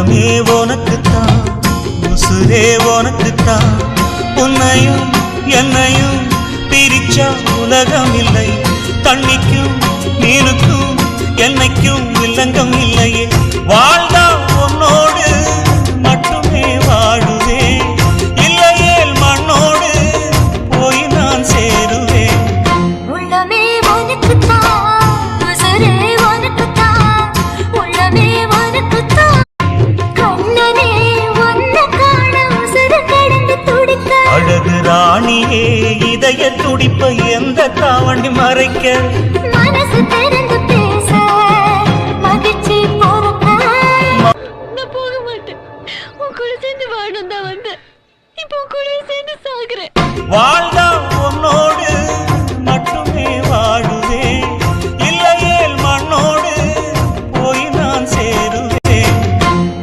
உள்ளமே உனக்குத்தான், உசுரே உனக்குத்தான். உன்னையும் என்னையும் பிரிச்சா உலகம் இல்லை. தண்ணிக்கும் மீனுக்கும் என்னைக்கும் வில்லங்கம் இல்லையே. வாழ்ந்தா உன்னோடு மட்டுமே வாழுவேன், இல்லையேல் மண்ணோடு போய் நான் சேருவேன். உள்ளமே உனக்குத்தான், உசுரே உனக்குத்தான். உள்ளமே உனக்குத்தான். கண்ணனே உன்னை காண உசுறு கடந்து துடிக்க. அழகு ராணியே இதய துடிப்பை எந்த தாவண்டி மறைக்க. மனசு திறந்து பேச மகிழ்ச்சி பொறுக்க. நான் போக மாட்டேன், உன் கூட சேர்ந்து வாழணும் தான் வந்தேன். இப்போ உன் கூட சேர்ந்து சாகுறேன். வாழ்ந்தா உன்னோடு